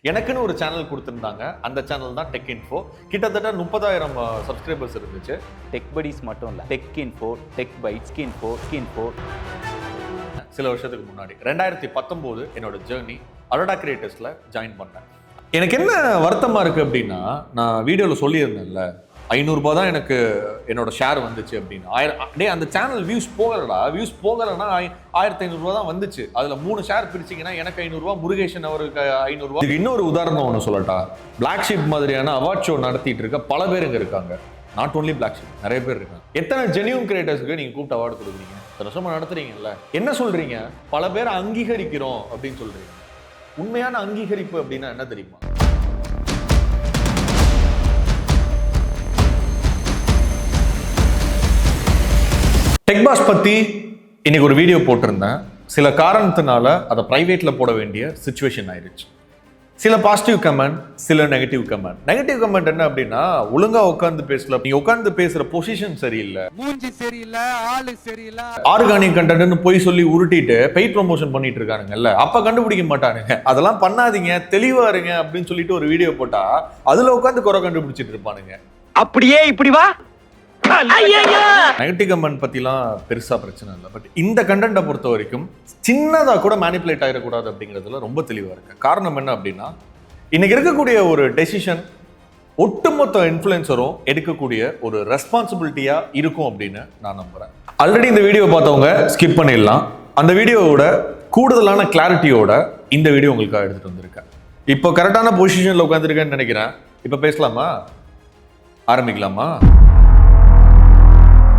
எனக்குன்னு ஒரு சேனல் கொடுத்துருந்தாங்க. அந்த சேனல் தான் டெக் இன்ஃபோ. கிட்டத்தட்ட 30,000 சப்ஸ்கிரைபர்ஸ் இருந்துச்சு. டெக் படிஸ் மட்டும் இல்லை, tech info, tech bytes, info. சில வருஷத்துக்கு முன்னாடி 2019 என்னோட ஜேர்னி அரோடா கிரியேட்டர்ஸ்ல ஜாயின் பண்ணேன். எனக்கு என்ன வருத்தமா இருக்கு அப்படின்னா, நான் வீடியோவில் சொல்லியிருந்தேன்ல 500 ரூபாய் தான் எனக்கு என்னோட ஷேர் வந்துச்சு அப்படின்னு. அந்த சேனல் வியூஸ் போகலன்னா 1500 ரூபா தான் வந்துச்சு. அதுல 3 ஷேர் பிரிச்சிங்கன்னா எனக்கு 500 ரூபா, முருகேஷன் அவருக்கு 500 ரூபா. இன்னொரு உதாரணம் ஒன்று சொல்லட்டா, பிளாக் ஷீப் மாதிரியான அவார்ட் ஷோ நடத்திட்டு இருக்க பல பேர் இங்க இருக்காங்க. நாட் ஓன்லி பிளாக் ஷீப், நிறைய பேர் இருக்காங்க. எத்தனை ஜெனியூன் கிரியேட்டர்ஸ்க்கு நீங்க கூப்பிட்டு அவார்டு கொடுக்குறீங்க? வருஷமா நடத்துறீங்கல்ல, என்ன சொல்றீங்க? பல பேரை அங்கீகரிக்கிறோம் அப்படின்னு சொல்றீங்க. உண்மையான அங்கீகரிப்பு அப்படின்னா என்ன தெரியுமா? டெக் பாஸ் பத்தி இன்னைக்கு ஒரு வீடியோ போட்டிருந்தேன். சில காரணத்தினால அதை பிரைவேட்ல போட வேண்டிய சிச்சுவேஷன் ஆயிடுச்சு. சில பாசிட்டிவ் கமெண்ட், சில நெகட்டிவ் கமெண்ட். நெகட்டிவ் கமெண்ட் என்ன அப்படின்னா, ஒழுங்கா உட்கார்ந்து பேசல, நீ உட்கார்ந்து பேசுற பொசிஷன் சரியில்லை, மூஞ்சி சரியில்லை, ஆளு சரியில்லை, ஆர்கானிக் கண்டென்ட்னு போய் சொல்லி உருட்டிட்டு பெய்ட் ப்ரமோஷன் பண்ணிட்டு இருக்கானுங்கல்ல, அப்ப கண்டுபிடிக்க மாட்டானுங்க. அதெல்லாம் பண்ணாதீங்க, தெளிவா இருங்க அப்படின்னு சொல்லிட்டு ஒரு வீடியோ போட்டா அதுல உட்காந்து குறை கண்டுபிடிச்சிட்டு இருப்பானுங்க. அப்படியே இப்படி வா. நெகட்டிவ் கமெண்ட் பத்திலாம் பெருசா பிரச்சனை இல்லை. பட் இந்த கண்டென்ட்டை பொறுத்த வரைக்கும் சின்னதா கூட மேனிபுலேட் ஆயிடக்கூடாது அப்படிங்கிறதுல ரொம்ப தெளிவா இருக்கு. காரணம் என்ன அப்படின்னா, இன்னைக்கு இருக்கக்கூடிய ஒரு டெசிஷன் ஒட்டுமொத்த இன்ஃப்ளூயன்சரும் எடுக்கக்கூடிய ஒரு ரெஸ்பான்சிபிலிட்டியா இருக்கும் அப்படின்னு நான் நம்புறேன். ஆல்ரெடி இந்த வீடியோ பார்த்தவங்க ஸ்கிப் பண்ணிடலாம். அந்த வீடியோவோட கூடுதலான கிளாரிட்டியோட இந்த வீடியோ உங்களுக்காக எடுத்துட்டு வந்திருக்கேன். இப்போ கரெக்டான பொசிஷன்ல உட்காந்துருக்கேன்னு நினைக்கிறேன். இப்போ பேசலாமா? ஆரம்பிக்கலாமா?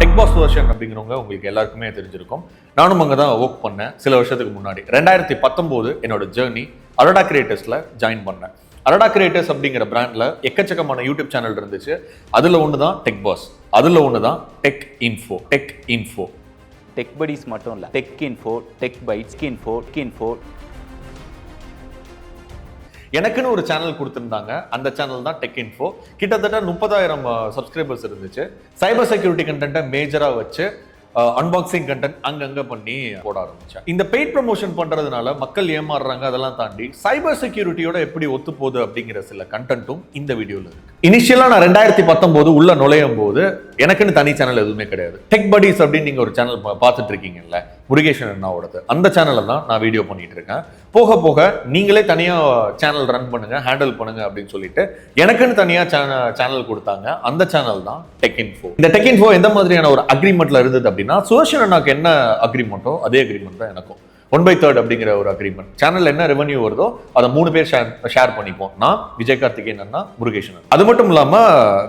டெக் பாஸ் வெர்ஷன் அப்படிங்கிறவங்க உங்களுக்கு எல்லாருக்குமே தெரிஞ்சிருக்கும். நானும் அங்கே தான் ஒர்க் பண்ணேன் சில வருஷத்துக்கு முன்னாடி. 2019 என்னோட ஜேர்னி அரோடா கிரியேட்டர்ஸ்ல ஜாயின் பண்ணேன். அரோடா கிரியேட்டர்ஸ் அப்படிங்கிற பிராண்ட்ல எக்கச்சக்கமான யூடியூப் சேனல் இருந்துச்சு. அதுல ஒன்று தான் டெக் பாஸ், அதுல ஒன்று தான் டெக் இன்ஃபோ. டெக் படிஸ் மட்டும் இல்லை, tech info, tech bytes, info. எனக்குன்னு ஒரு சேனல் கொடுத்துருந்தாங்க. அந்த சேனல் தான் டெக் இன்ஃபோ. கிட்டத்தட்ட 30,000 சப்ஸ்கிரைபர்ஸ் இருந்துச்சு. சைபர் செக்யூரிட்டி கண்டென்ட்டை மேஜரா வச்சு அன்பாக்சிங் கண்டென்ட் அங்கங்க பண்ணி போட ஆரம்பிச்சேன். இந்த பெய்ட் ப்ரமோஷன் பண்றதுனால மக்கள் ஏமாறுறாங்க. அதெல்லாம் தாண்டி சைபர் செக்யூரிட்டியோட எப்படி ஒத்து போகுது அப்படிங்கிற சில கண்டென்ட்டும் இந்த வீடியோல இருக்கு. இனிஷியலா நான் 2019 உள்ள நுழையும் போது எனக்குன்னு தனி சேனல் எதுவுமே கிடையாது. டெக் படிஸ் அப்படின்னு நீங்க ஒரு சேனல் பார்த்துட்டு இருக்கீங்கல்ல, முருகேஷன் அண்ணாவோடது, அந்த சேனல்ல தான் நான் வீடியோ பண்ணிட்டு இருக்கேன். போக போக நீங்களே தனியா சேனல் ரன் பண்ணுங்க, ஹேண்டில் பண்ணுங்க அப்படின்னு சொல்லிட்டு எனக்குன்னு தனியா சேனல் கொடுத்தாங்க. அந்த சேனல் தான் டெக் இன்ஃபோ. இந்த டெக் இன்ஃபோ எந்த மாதிரியான ஒரு அக்ரிமெண்ட்ல இருந்தது அப்படின்னா, சுதர்ஷன் அண்ணாக்கு என்ன அக்ரிமெண்ட்டோ அதே அக்ரிமெண்ட் தான் எனக்கும். 1/3 அப்படிங்கிற ஒரு அக்ரிமெண்ட். சேனல் என்ன ரெவன்யூ வருதோ அதை 3 பேர் ஷேர் பண்ணிப்போம். நான், விஜய் கார்த்திகேயன் அண்ணா, முருகேஷன். அது மட்டும் இல்லாம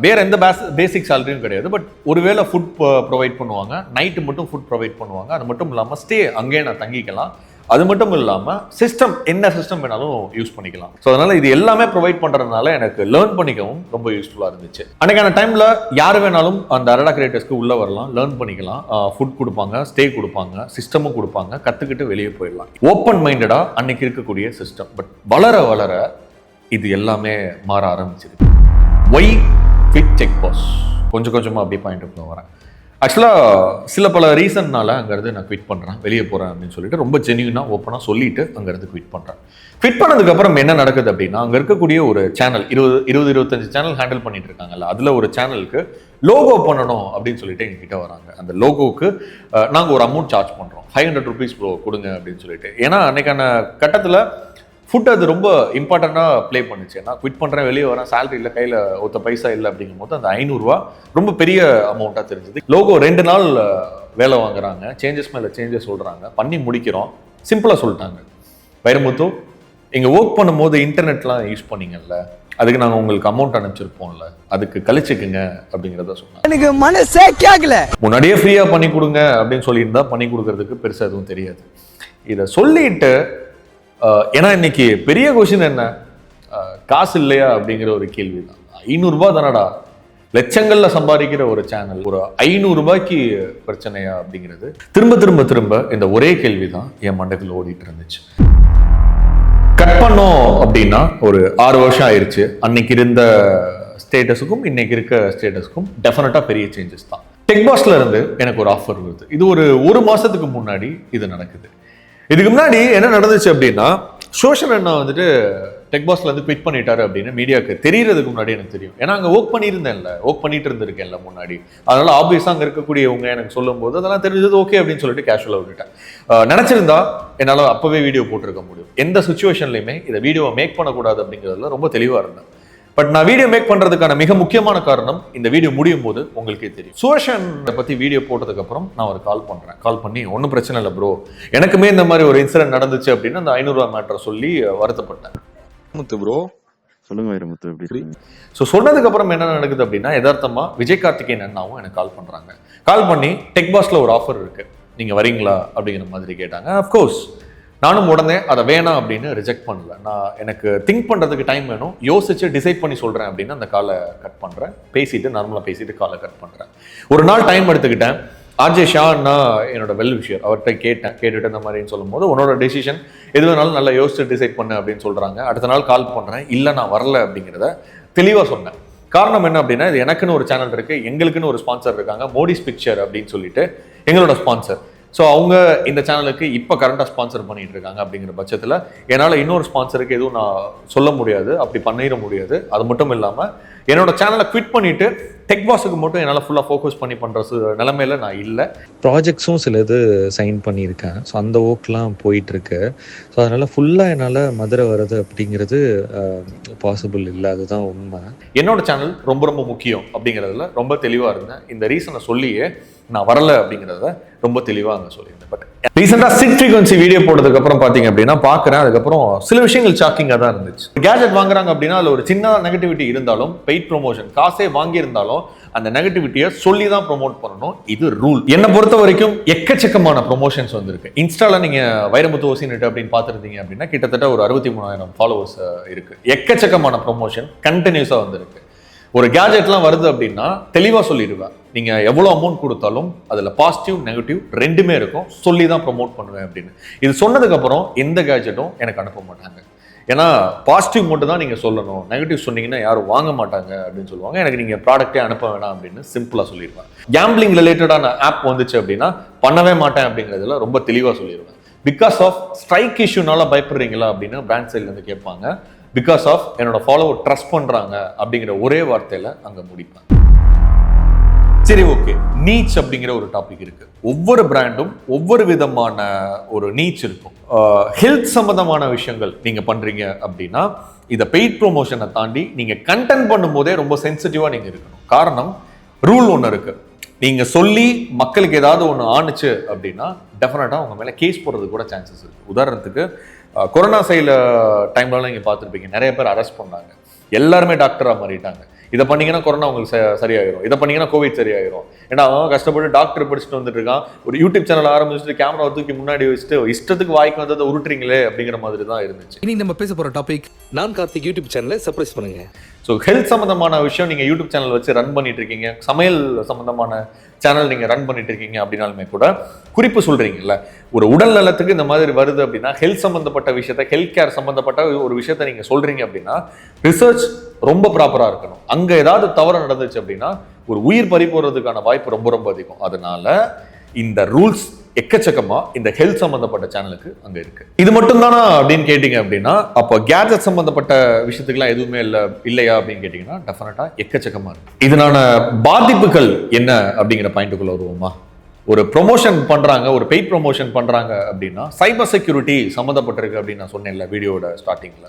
வேற எந்த பேசிக் சேலரியும் கிடையாது. பட் ஒருவேளை ஃபுட் ப்ரொவைட் பண்ணுவாங்க, நைட்டு மட்டும் ஃபுட் ப்ரொவைட் பண்ணுவாங்க. அது மட்டும் இல்லாம ஸ்டே அங்கேயே நான் தங்கிக்கலாம். அது மட்டும் இல்லாம சிஸ்டம், என்ன சிஸ்டம் வேணாலும் யூஸ் பண்ணிக்கலாம். ஸோ அதனால இது எல்லாமே ப்ரொவைட் பண்றதுனால எனக்கு லேர்ன் பண்ணிக்கவும் ரொம்ப யூஸ்ஃபுல்லா இருந்துச்சு. அன்னைக்கான டைம்ல யார் வேணாலும் அந்த அரோடா கிரியேட்டர்ஸ்க்கு உள்ள வரலாம், லேர்ன் பண்ணிக்கலாம். ஃபுட் கொடுப்பாங்க, ஸ்டே கொடுப்பாங்க, சிஸ்டமும் கொடுப்பாங்க, கத்துக்கிட்டு வெளியே போயிடலாம். ஓப்பன் மைண்டடா அன்னைக்கு இருக்கக்கூடிய சிஸ்டம். பட் வளர வளர இது எல்லாமே மாற ஆரம்பிச்சிருக்கு. Why quit tech boss? கொஞ்சம் கொஞ்சமா அப்படியே பாயிண்ட் வரேன். ஆக்சுவலாக சில பல ரீசன்னால அங்கேருந்து நான் குவிட் பண்ணுறேன், வெளியே போகிறேன் அப்படின்னு சொல்லிட்டு ரொம்ப ஜென்யூனாக ஓப்பனாக சொல்லிட்டு அங்கேருந்து குவிட் பண்ணுறேன். குவிட் பண்ணதுக்கப்புறம் என்ன நடக்குது அப்படின்னா, அங்கே இருக்கக்கூடிய ஒரு சேனல் 25 சேனல் ஹேண்டில் பண்ணிட்டு இருக்காங்கல்ல, அதில் ஒரு சேனலுக்கு லோகோ பண்ணணும் அப்படின்னு சொல்லிட்டு எங்ககிட்ட வராங்க. அந்த லோகோவுக்கு நாங்கள் ஒரு அமௌண்ட் சார்ஜ் பண்ணுறோம், 500 rupees கொடுங்க அப்படின்னு சொல்லிட்டு. ஏன்னா அன்னைக்கான கட்டத்தில் ஃபுட் அது ரொம்ப இம்பார்ட்டண்ட்டாக ப்ளே பண்ணுச்சு. நான் குவிட் பண்ணுறேன், வெளியே வரேன், சேலரி இல்லை, கையில் ஒத்த பைசா இல்லை அப்படிங்கும் போது அந்த 500 ரூபா ரொம்ப பெரிய அமௌண்ட்டாக தெரிஞ்சது. லோகோ 2 நாள் வேலை வாங்குறாங்க, சேஞ்சஸ் மேலே சேஞ்சஸ் சொல்கிறாங்க, பண்ணி முடிக்கிறோம். சிம்பிளாக சொல்லிட்டாங்க, வைரமுத்து இங்கே ஒர்க் பண்ணும்போது இன்டர்நெட்லாம் யூஸ் பண்ணிங்கல்ல, அதுக்கு நாங்கள் உங்களுக்கு அமௌண்ட் அனுப்பிச்சிருப்போம்ல, அதுக்கு கழிச்சுக்குங்க அப்படிங்கிறத சொன்னாங்க. எனக்கு மனசே கேட்கல. முன்னாடியே ஃப்ரீயாக பண்ணி கொடுங்க அப்படின்னு சொல்லியிருந்தா பண்ணி கொடுக்கறதுக்கு பெருசாக எதுவும் தெரியாது. இதை சொல்லிட்டு ஏன்னா இன்னைக்கு பெரிய கொஸ்டின் என்ன, காசு இல்லையா அப்படிங்கிற ஒரு கேள்வி தான். 500 ரூபாய் தானடா, லட்சங்கள்ல சம்பாதிக்கிற ஒரு சேனல், ஒரு 500 ரூபாய்க்கு பிரச்சனையா அப்படிங்கிறது திரும்ப திரும்ப திரும்ப இந்த ஒரே கேள்வி தான் என் மண்டக்குள்ள ஓடிட்டு இருந்துச்சு. கட் பண்ணோம் அப்படின்னா ஒரு 6 வருஷம் ஆயிடுச்சு. அன்னைக்கு இருந்த ஸ்டேட்டஸுக்கும் இன்னைக்கு இருக்க ஸ்டேட்டஸுக்கும் டெஃபினட்டா பெரிய சேஞ்சஸ் தான். டெக் பாஸ்ல இருந்து எனக்கு ஒரு ஆஃபர் வருது. இது ஒரு மாசத்துக்கு முன்னாடி இது நடக்குது. இதுக்கு முன்னாடி என்ன நடந்துச்சு அப்படின்னா, சோஷன் அண்ணா வந்துட்டு டெக் பாஸ்ல இருந்து குவிட் பண்ணிட்டாரு அப்படின்னு மீடியாவுக்கு தெரியறதுக்கு முன்னாடி எனக்கு தெரியும். ஏன்னா அங்கே ஒர்க் பண்ணிட்டு இருந்திருக்கேன்ல முன்னாடி. அதனால ஆப்வியஸாக அங்கே இருக்கக்கூடியவங்க எனக்கு சொல்லும் போது அதெல்லாம் தெரிஞ்சது ஓகே அப்படின்னு சொல்லிட்டு கேஷுவலாக விட்டுட்டேன். நினைச்சிருந்தா என்னால் அப்பவே வீடியோ போட்டிருக்க முடியும். எந்த சுச்சுவேஷன்லையுமே இதை வீடியோவை மேக் பண்ணக்கூடாது அப்படிங்கிறதுல ரொம்ப தெளிவாக இருந்தேன். பட் நான் வீடியோ மேக் பண்றதுக்கான மிக முக்கியமான காரணம் இந்த வீடியோ முடியும் போது உங்களுக்கே தெரியும். சுவேஷன் பத்தி வீடியோ போட்டதுக்கு அப்புறம் நான் ஒரு கால் பண்ணி ஒன்றும் பிரச்சனை இல்லை ப்ரோ, எனக்குமே இந்த மாதிரி ஒரு இன்சிடென்ட் நடந்துச்சு அப்படின்னு அந்த 500 ரூபா மேட்டரை சொல்லி வருத்தப்பட்டேன். ப்ரோ சொல்லுங்க வைரமுத்து எப்படி? ஸோ சொன்னதுக்கு அப்புறம் என்ன நடக்குது அப்படின்னா, யதார்த்தமா விஜய் கார்த்திகேயன் அண்ணாவும் எனக்கு கால் பண்றாங்க. கால் பண்ணி டெக் பாஸ்ல ஒரு ஆஃபர் இருக்கு, நீங்க வரீங்களா அப்படிங்கிற மாதிரி கேட்டாங்க. அஃப்கோர்ஸ் நானும் உடனே அதை வேணாம் அப்படின்னு ரிஜெக்ட் பண்ணல. நான் எனக்கு திங்க் பண்ணுறதுக்கு டைம் வேணும், யோசிச்சு டிசைட் பண்ணி சொல்கிறேன் அப்படின்னு அந்த காலை கட் பண்ணுறேன். நார்மலாக பேசிட்டு காலை கட் பண்ணுறேன். ஒரு நாள் டைம் எடுத்துக்கிட்டேன். ஆர்ஜே ஷான்னா என்னோட வெல் விஷயம், அவர்கிட்ட கேட்டுட்டு இந்த மாதிரின்னு சொல்லும்போது உன்னோட டெசிஷன் எது வேணாலும் நல்லா யோசிச்சு டிசைட் பண்ணு அப்படின்னு சொல்கிறாங்க. அடுத்த நாள் கால் பண்ணுறேன், இல்லை நான் வரல அப்படிங்கிறத தெளிவாக சொன்னேன். காரணம் என்ன அப்படின்னா, இது எனக்குன்னு ஒரு சேனல் இருக்குது, எங்களுக்குன்னு ஒரு ஸ்பான்சர் இருக்காங்க, modishpictures அப்படின்னு சொல்லிட்டு எங்களோட ஸ்பான்சர். ஸோ அவங்க இந்த சேனலுக்கு இப்போ கரண்டாக ஸ்பான்சர் பண்ணிட்டு இருக்காங்க. அப்படிங்கிற பட்சத்தில் என்னால் இன்னொரு ஸ்பான்சருக்கு எதுவும் நான் சொல்ல முடியாது, அப்படி பண்ணிட முடியாது. அது மட்டும் இல்லாமல் என்னோட சேனலை குவிட் பண்ணிட்டு டெக் பாஸுக்கு மட்டும் என்னால் ஃபுல்லாக ஃபோக்கஸ் பண்ணி பண்ணுற நிலைமையில நான் இல்லை. ப்ராஜெக்ட்ஸும் சிலது சைன் பண்ணியிருக்கேன். ஸோ அந்த ஒர்க்லாம் போயிட்டுருக்கு. ஸோ அதனால் ஃபுல்லாக என்னால் மதுரை வர்றது அப்படிங்கிறது பாசிபிள் இல்லை, அதுதான் உண்மை. என்னோட சேனல் ரொம்ப ரொம்ப முக்கியம் அப்படிங்கிறதுல ரொம்ப தெளிவாக இருந்தேன். இந்த ரீசனை சொல்லியே நான் வரல அப்படிங்கிறத ரொம்ப தெளிவாக அங்கே சொல்லியிருந்தேன். பட் ரீசெண்டாக சிக் ஃப்ரீக்வன்சி வீடியோ போட்டதுக்கு அப்புறம் பார்த்தீங்க அப்படின்னா பார்க்குறேன், அதுக்கப்புறம் சில விஷயங்கள் ஷாக்கிங்காக தான் இருந்துச்சு. கேஜெட் வாங்குறாங்க அப்படின்னா அதில் ஒரு சின்ன நெகட்டிவிட்டி இருந்தாலும், பெய்ட் ப்ரொமோஷன் காசே வாங்கியிருந்தாலும் அந்த நெகட்டிவிட்டியை சொல்லி தான் ப்ரொமோட் பண்ணணும். இது ரூல். என்னை பொறுத்த வரைக்கும் எக்கச்சக்கமான ப்ரொமோஷன்ஸ் வந்திருக்கு. இன்ஸ்டால நீங்க வைரமுத்து ocnettu அப்படின்னு பார்த்துருந்தீங்க அப்படின்னா கிட்டத்தட்ட ஒரு 63,000 ஃபாலோவர்ஸ் இருக்கு. எக்கச்சக்கமான ப்ரொமோஷன் கண்டினியூஸா வந்திருக்கு. ஒரு கேஜெட்லாம் வருது அப்படின்னா தெளிவாக சொல்லிடுவேன், நீங்கள் எவ்வளோ அமௌண்ட் கொடுத்தாலும் அதில் பாசிட்டிவ் நெகட்டிவ் ரெண்டுமே இருக்கும், சொல்லி தான் ப்ரொமோட் பண்ணுவேன் அப்படின்னு. இது சொன்னதுக்கப்புறம் எந்த கேஜெட்டும் எனக்கு அனுப்ப மாட்டாங்க. ஏன்னா பாசிட்டிவ் மட்டும் தான் நீங்கள் சொல்லணும், நெகட்டிவ் சொன்னீங்கன்னா யாரும் வாங்க மாட்டாங்க அப்படின்னு சொல்லுவாங்க. எனக்கு நீங்கள் ப்ராடக்டே அனுப்ப வேணாம் அப்படின்னு சிம்பிளாக சொல்லிடுவேன். கேம்பிளிங் ரிலேட்டடான ஆப் வந்துச்சு அப்படின்னா பண்ணவே மாட்டேன் அப்படிங்கிறதுல ரொம்ப தெளிவாக சொல்லிடுவேன். பிகாஸ் ஆஃப் ஸ்ட்ரைக் இஷ்யூனால பயப்படுறீங்களா அப்படின்னு பிராண்ட் சைட்லேருந்து கேட்பாங்க. பிகாஸ் ஆஃப் என்னோட ஃபாலோவர் ட்ரஸ்ட் பண்றாங்க அப்படிங்கிற ஒரே வார்த்தையில அங்க முடிப்பேன். சரி, ஓகே, நீச் அப்படிங்கிற ஒரு டாபிக் இருக்கு. ஒவ்வொரு பிராண்டும் ஒவ்வொரு விதமான ஒரு நீச் இருக்கும். ஹெல்த் சம்பந்தமான விஷயங்கள் நீங்க பண்றீங்க அப்படின்னா இதை பெய்ட் ப்ரொமோஷனை தாண்டி நீங்க கண்டென்ட் பண்ணும் போதே ரொம்ப சென்சிட்டிவா நீங்க இருக்கணும். காரணம், ரூல் ஒன்று இருக்கு. நீங்க சொல்லி மக்களுக்கு ஏதாவது ஒன்று ஆணுச்சு அப்படின்னா டெஃபினட்டா உங்க மேல கேஸ் போடுறதுக்கு கூட சான்சஸ் இருக்கு. உதாரணத்துக்கு கொரோனா சைல டைம்லாம் நீங்கள் பார்த்துருப்பீங்க, நிறைய பேர் அரெஸ்ட் பண்ணாங்க, எல்லாருமே டாக்டராக மாறிட்டாங்க. இதை பண்ணீங்கன்னா கொரோனா உங்களுக்கு சரியாயிரும், இதை பண்ணீங்கன்னா கோவிட் சரியாயிரும். ஏன்னா அவன் கஷ்டப்பட்டு டாக்டர் படிச்சுட்டு வந்துட்டு இருக்கான், ஒரு யூடியூப் சேனல் ஆரம்பிச்சுட்டு கேமரா தூக்கி முன்னாடி வச்சுட்டு இஷ்டத்துக்கு வாய்க்கு வந்ததை உருட்டுறீங்களே அப்படிங்கிற மாதிரி தான் இருந்துச்சு. இன்னைக்கு நம்ம பேச போகிற டாபிக், நான் கார்த்திக் யூடியூப் சேனலை சப்ஸ்கிரைப் பண்ணுங்க. ஸோ ஹெல்த் சம்மந்தமான விஷயம் நீங்கள் யூடியூப் சேனல் வச்சு ரன் பண்ணிட்டு இருக்கீங்க, சமையல் சம்மந்தமான சேனல் நீங்கள் ரன் பண்ணிட்டு இருக்கீங்க அப்படின்னாலுமே கூட குறிப்பு சொல்றீங்கல்ல, ஒரு உடல் நலத்துக்கு இந்த மாதிரி வருது அப்படின்னா ஹெல்த் சம்மந்தப்பட்ட விஷயத்த, ஹெல்த் கேர் சம்மந்தப்பட்ட ஒரு விஷயத்த நீங்கள் சொல்றீங்க அப்படின்னா ரிசர்ச் ரொம்ப ப்ராப்பராக இருக்கணும். அங்கே ஏதாவது தவறு நடந்துச்சு அப்படின்னா ஒரு உயிர் பறி போறதுக்கான வாய்ப்பு ரொம்ப ரொம்ப அதிகம். அதனால இந்த ரூல்ஸ் எக்கச்சக்கமா இந்த ஹெல்த் சம்பந்தப்பட்ட சேனலுக்கு அங்க இருக்கு. இது மட்டும் தானா அப்படின்னு கேட்டீங்க அப்படின்னா, அப்போ கேஜெட் சம்பந்தப்பட்ட விஷயத்துக்குலாம் எதுவுமே இல்லையா அப்படின்னு கேட்டீங்கன்னா டெஃபினட்டா எக்கச்சக்கமா இருக்கு. இதனால பாதிப்புகள் என்ன அப்படிங்கிற பாயிண்ட்டுக்குள்ள வருவோமா? ஒரு ப்ரொமோஷன் பண்றாங்க, ஒரு பெய்ட் ப்ரொமோஷன் பண்றாங்க அப்படின்னா சைபர் செக்யூரிட்டி சம்மந்தப்பட்டிருக்கு அப்படின்னு நான் சொன்னேன்ல வீடியோட ஸ்டார்டிங்ல.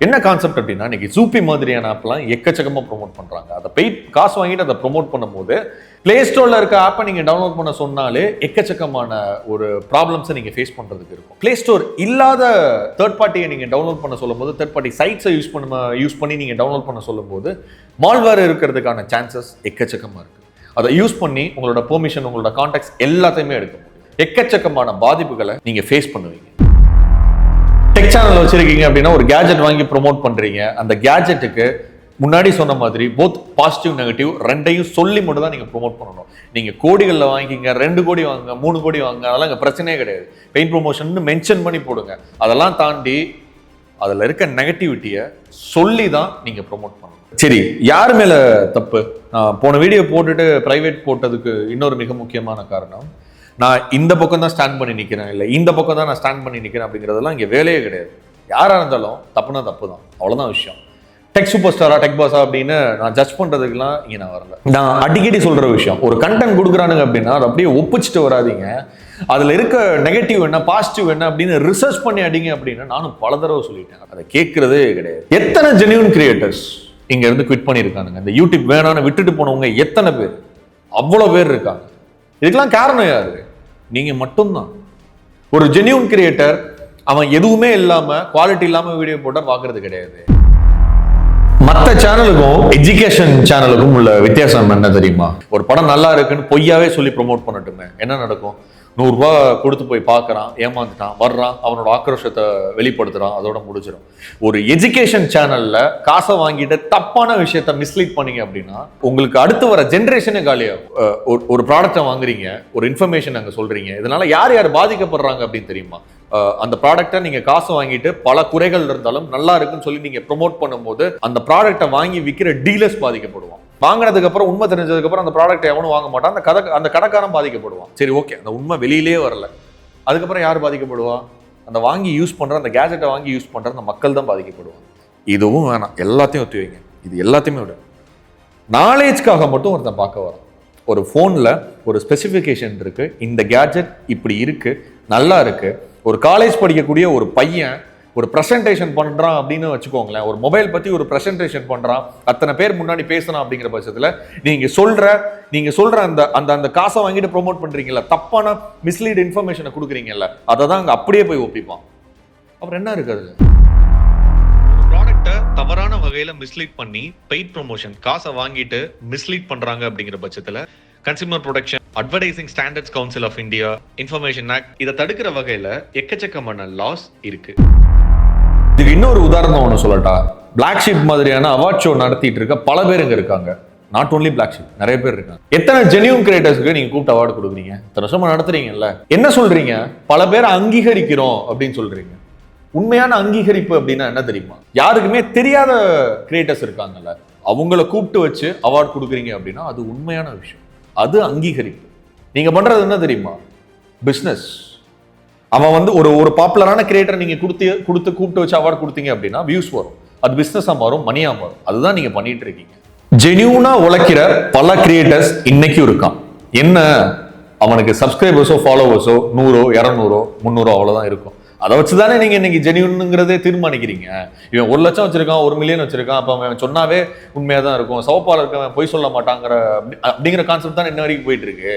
என்ன கான்செப்ட் அப்படின்னா, இன்னைக்கு ஜூபி மாதிரியான ஆப்லாம் எக்கச்சக்கமாக ப்ரொமோட் பண்ணுறாங்க. அதை பெய்ட் காசு வாங்கிட்டு அதை ப்ரொமோட் பண்ணும்போது பிளே ஸ்டோரில் இருக்க ஆப்பை நீங்கள் டவுன்லோட் பண்ண சொன்னாலே எக்கச்சக்கமான ஒரு ப்ராப்ளம்ஸை நீங்கள் ஃபேஸ் பண்ணுறதுக்கு இருக்கும். பிளே ஸ்டோர் இல்லாத தேர்ட் பார்ட்டியை நீங்கள் டவுன்லோட் பண்ண சொல்லும்போது, தேர்ட் பார்ட்டி சைட்ஸை யூஸ் பண்ணி நீங்கள் டவுன்லோட் பண்ண சொல்லும்போது மால்வேர் இருக்கிறதுக்கான சான்சஸ் எக்கச்சக்கமாக இருக்குது. அதை யூஸ் பண்ணி உங்களோட பெர்மிஷன், உங்களோட கான்டாக்ட்ஸ் எல்லாத்தையுமே எடுக்க முடியும். எக்கச்சக்கமான பாதிப்புகளை நீங்கள் ஃபேஸ் பண்ணுவீங்க. டெக் சேனல் வச்சிருக்கீங்க அப்படின்னா ஒரு கேஜெட் வாங்கி ப்ரொமோட் பண்றீங்க. அந்த கேஜெட்டுக்கு முன்னாடி சொன்ன மாதிரி போத் பாசிட்டிவ் நெகட்டிவ் ரெண்டையும் சொல்லி மட்டும் தான் நீங்க ப்ரொமோட் பண்ணணும். நீங்க கோடிகளில் வாங்கிக்கிங்க, 2 கோடி வாங்க, 3 கோடி வாங்க, அதெல்லாம் இங்கே பிரச்சனையே கிடையாது. பெய்ட் ப்ரொமோஷன் மென்ஷன் பண்ணி போடுங்க. அதெல்லாம் தாண்டி அதில் இருக்க நெகட்டிவிட்டியை சொல்லி தான் நீங்க ப்ரொமோட் பண்ணணும். சரி, யார் மேல தப்பு? நான் போன வீடியோ போட்டுட்டு பிரைவேட் போட்டதுக்கு இன்னொரு மிக முக்கியமான காரணம், நான் இந்த பக்கம் தான் ஸ்டாண்ட் பண்ணி நிற்கிறேன், இல்லை இந்த பக்கம் தான் நான் ஸ்டாண்ட் பண்ணி நிற்கிறேன் அப்படிங்கிறதெல்லாம் இங்கே வேலையே கிடையாது. யாரா இருந்தாலும் தப்புனா தப்பு தான், அவ்வளவுதான் விஷயம். டெக் சூப்பர் ஸ்டாரா டெக் பாஸா அப்படின்னு நான் ஜட்ஜ் பண்றதுக்குலாம் இங்க நான் வரல. நான் அடிக்கடி சொல்ற விஷயம், ஒரு கண்டென்ட் கொடுக்குறானுங்க அப்படின்னா அதை அப்படியே ஒப்பிச்சுட்டு வராதிங்க. அதுல இருக்க நெகட்டிவ் என்ன பாசிட்டிவ் என்ன அப்படின்னு ரிசர்ச் பண்ணி அடிங்க அப்படின்னு நானும் பல தடவை சொல்லிட்டேன். அதை கேட்கறதே கிடையாது. எத்தனை ஜென்யூன் கிரியேட்டர்ஸ் இங்க இருந்து குவிட் பண்ணியிருக்கானுங்க. இந்த யூடியூப் வேணான்னு விட்டுட்டு போனவங்க எத்தனை பேர், அவ்வளவு பேர் இருக்காங்க. இதுக்கெல்லாம் காரணம் யாரு? நீங்க மட்டும்தான். ஒரு ஜென்யூன் கிரியேட்டர் அவன் எதுவுமே இல்லாம குவாலிட்டி இல்லாம வீடியோ போட்டா பாக்குறது கிடையாது. மற்ற சேனலுக்கும் எஜுகேஷன் சேனலுக்கும் உள்ள வித்தியாசம் என்ன தெரியுமா? ஒரு படம் நல்லா இருக்குன்னு பொய்யாவே சொல்லி ப்ரொமோட் பண்ணட்டுமே, என்ன நடக்கும்? 100 ரூபா கொடுத்து போய் பார்க்கறான், ஏமாந்துட்டான், வர்றான், அவனோட ஆக்ரோஷத்தை வெளிப்படுத்துறான், அதோட முடிச்சிடும். ஒரு எஜுகேஷன் சேனல்ல காசை வாங்கிட்டு தப்பான விஷயத்த மிஸ்லீட் பண்ணீங்க அப்படின்னா உங்களுக்கு அடுத்து வர ஜென்ரேஷனே காலியாகும். ஒரு ப்ராடக்டை வாங்குறீங்க, ஒரு இன்ஃபர்மேஷன் அங்க சொல்றீங்க, இதனால யார் யார் பாதிக்கப்படுறாங்க அப்படின்னு தெரியுமா? அந்த ப்ராடக்டை நீங்க காசு வாங்கிட்டு பல குறைகள் இருந்தாலும் நல்லா இருக்குன்னு சொல்லி நீங்க ப்ரொமோட் பண்ணும்போது அந்த ப்ராடக்டை வாங்கி விற்கிற டீலர்ஸ் பாதிக்கப்படுவான். வாங்கினதுக்கு அப்புறம் உண்மை தெரிஞ்சதுக்கு அப்புறம் அந்த ப்ராடக்ட் எவனும் வாங்க மாட்டான், அந்த கடைக்காரன் பாதிக்கப்படுவான். சரி, ஓகே, அந்த உண்மை வெளியிலேயே வரல, அதுக்கப்புறம் யார் பாதிக்கப்படுவா? அந்த வாங்கி யூஸ் பண்ற, அந்த கேஜெட்டை வாங்கி யூஸ் பண்ற அந்த மக்கள் தான் பாதிக்கப்படுவாங்க. இதுவும் வேணாம், எல்லாத்தையும் ஒத்தி வைங்க. இது எல்லாத்தையுமே விட நாலேஜ்க்காக மட்டும் ஒருத்தன் பார்க்க வரான். ஒரு ஃபோனில் ஒரு ஸ்பெசிஃபிகேஷன் இருக்கு, இந்த கேஜெட் இப்படி இருக்கு, நல்லா இருக்கு. ஒரு காலேஜ் படிக்கக்கூடிய ஒரு பையன் ஒரு ப்ரெசன்டேஷன் பண்றான் அப்படின்னு வச்சுக்கோங்களேன், ஒரு மொபைல் பத்தி ஒரு ப்ரெசன்டேஷன் பண்றான், அத்தனை பேர் முன்னாடி பேசணும் அப்படிங்கிற பட்சத்துல நீங்க சொல்ற அந்த காசை வாங்கிட்டு ப்ரொமோட் பண்றீங்கல்ல, தப்பான மிஸ்லீட் இன்ஃபர்மேஷனை கொடுக்குறீங்கல்ல, அதை தான் அங்க அப்படியே போய் ஒப்பிப்பான். அப்புறம் என்ன இருக்கு அதுல? ப்ராடக்ட்டை தவறான வகையில மிஸ்லீட் பண்ணி பெய்ட் ப்ரொமோஷன் காசை வாங்கிட்டு மிஸ்லீட் பண்றாங்க அப்படிங்கிற பட்சத்துல consumer protection advertising standards council of India, information act, இதை தடுக்கிற வகையில எக்கச்சக்கமான லாஸ் இருக்கு. இதுக்கு இன்னொரு உதாரணம் ஒன்று சொல்லட்டா? பிளாக் ஷீப் மாதிரியான அவார்ட் ஷோ நடத்திட்டு இருக்க பல பேர் இங்க இருக்காங்க. நாட் ஓன்லி பிளாக் ஷீப், நிறைய பேர் இருக்காங்க. எத்தனை ஜென்யூன் கிரியேட்டர்ஸ்க்கு நீங்க கூப்பிட்டு அவார்டு கொடுக்குறீங்க? இத்தனை வருஷமா நடத்துறீங்கல்ல, என்ன சொல்றீங்க? பல பேர் அங்கீகரிக்கிறோம் அப்படின்னு சொல்றீங்க. உண்மையான அங்கீகரிப்பு அப்படின்னா என்ன தெரியுமா? யாருக்குமே தெரியாத கிரியேட்டர்ஸ் இருக்காங்கல்ல, அவங்கள கூப்பிட்டு வச்சு அவார்டு கொடுக்குறீங்க அப்படின்னா அது உண்மையான விஷயம், அது அங்கீகரிப்பு. நீங்க பண்றது என்ன தெரியுமா? பிசினஸ். அவன் வந்து ஒரு பாப்புலரான கிரியேட்டர் நீங்க கொடுத்து கூப்பிட்டு வச்சு அவார்டு கொடுத்தீங்க அப்படின்னா வியூஸ் வரும், அது பிசினஸா மாறும், மணியா மாறும். அதுதான் நீங்க பண்ணிட்டு இருக்கீங்க. ஜென்யூனா உழைக்கிற பல கிரியேட்டர்ஸ் இன்னைக்கும் இருக்கான். என்ன, அவனுக்கு சப்ஸ்கிரைபர்ஸோ ஃபாலோவர்ஸோ 100, 200, 300 அவ்வளவுதான் இருக்கும். அதை வச்சுதானே நீங்க இன்னைக்கு ஜென்யூனுங்கிறதே தீர்மானிக்கிறீங்க. இவன் 1 லட்சம் வச்சிருக்கான், 1 மில்லியன் வச்சிருக்கான், அப்ப அவன் சொன்னாவே உண்மையா தான் இருக்கும், சவப்பால இருக்கவன் பொய் சொல்ல மாட்டாங்கிற அப்படிங்கிற கான்செப்ட் தான் இன்ன வரைக்கும் போயிட்டு இருக்கு.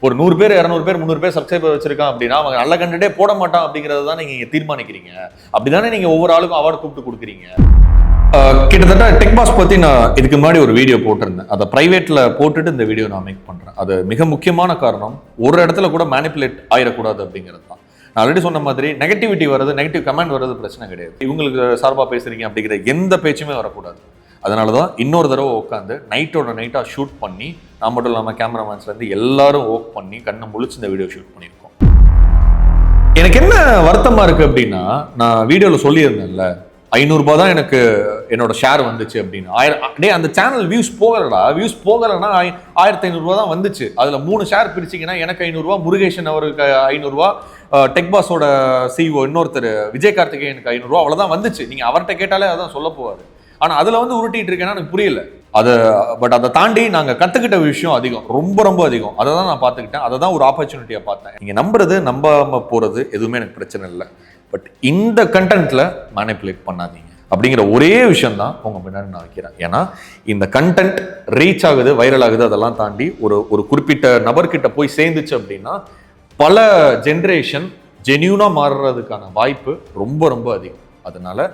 ஒரு 100 பேர், 200 பேர், 300 பேர் சப்ஸ்கிரைபர் வச்சிருக்கான் அப்படின்னா அவன் நல்ல கண்டென்ட்டே போட மாட்டான் அப்படிங்கறது தான் நீங்க தீர்மானிக்கிறீங்க. அப்படிதானே நீங்க ஒவ்வொரு ஆளுக்கும் அவார்டு கூப்பிட்டு கொடுக்குறீங்க. கிட்டத்தட்ட டெக் பாஸ் பத்தி நான் இதுக்கு முன்னாடி ஒரு வீடியோ போட்டிருந்தேன். அதை பிரைவேட்ல போட்டுட்டு இந்த வீடியோ நான் மேக் பண்றேன். அது மிக முக்கியமான காரணம், ஒரு இடத்துல கூட மேனிப்புலேட் ஆயிடக்கூடாது அப்படிங்கிறது தான். நான் ஆல்ரெடி சொன்ன மாதிரி நெகட்டிவிட்டி வருது, நெகட்டிவ் கமெண்ட் வருது, பிரச்சனை கிடையாது. இவங்களுக்கு சார்பா பேசுறீங்க அப்படிங்கிற எந்த பேச்சுமே வரக்கூடாது. அதனாலதான் இன்னொரு தடவை உட்காந்து நைட்டா ஷூட் பண்ணி, நான் மட்டும் இல்லாமல் கேமராமேன்ஸ்ல இருந்து எல்லாரும் ஒர்க் பண்ணி கண்ணை முழிச்சு இந்த வீடியோ ஷூட் பண்ணியிருக்கோம். எனக்கு என்ன வருத்தமா இருக்கு அப்படின்னா, நான் வீடியோல சொல்லியிருந்தேன்ல 500 ரூபாய் தான் எனக்கு என்னோட ஷேர் வந்துச்சு அப்படின்னு. அந்த சேனல் வியூஸ் போகலடா, வியூஸ் போகலன்னா 1500 ரூபாய் தான் வந்துச்சு. அதுல 3 ஷேர் பிரிச்சிங்கன்னா எனக்கு 500 ரூபாய், முருகேஷன் அவருக்கு 500 ரூபாய், டெக் பாஸோட சிஓ இன்னொருத்தர் விஜய் கார்த்திகேயனுக்கு 500 ரூபாய், அவ்வளவுதான் வந்துச்சு. நீங்க அவர்கிட்ட கேட்டாலே அதான் சொல்ல போவாரு. ஆனா அதுல வந்து உருட்டிட்டு இருக்கேன்னா எனக்கு புரியல அது. பட் அதை தாண்டி நாங்க கத்துக்கிட்ட விஷயம் அதிகம், ரொம்ப ரொம்ப அதிகம். அதை தான் நான் பார்த்துக்கிட்டேன், அதை தான் ஒரு ஆப்பர்ச்சுனிட்டியா பார்த்தேன். நீங்க நம்புறது நம்பாம போறது எதுவுமே எனக்கு பிரச்சனை இல்லை. பட் இந்த கண்டென்ட்ல மேனிப்புலேட் பண்ணாதீங்க அப்படிங்கிற ஒரே விஷயம் தான் உங்க முன்னாடி நான் வைக்கிறேன். ஏன்னா இந்த கண்டென்ட் ரீச் ஆகுது, வைரல் ஆகுது, அதெல்லாம் தாண்டி ஒரு குறிப்பிட்ட நபர்கிட்ட போய் சேர்ந்துச்சு அப்படின்னா பல ஜென்ரேஷன் ஜென்யூனா மாறுறதுக்கான வாய்ப்பு ரொம்ப ரொம்ப அதிகம். அதனால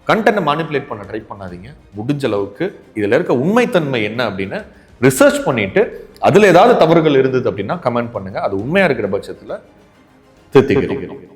கண்டென்ட்டை மேனிப்புலேட் பண்ண ட்ரை பண்ணாதீங்க. முடிஞ்ச அளவுக்கு இதுல இருக்க உண்மைத்தன்மை என்ன அப்படின்னு ரிசர்ச் பண்ணிட்டு அதுல ஏதாவது தவறுகள் இருந்தது அப்படின்னா கமெண்ட் பண்ணுங்க. அது உண்மையா இருக்கிற பட்சத்துல திருத்திக்கிறோம்.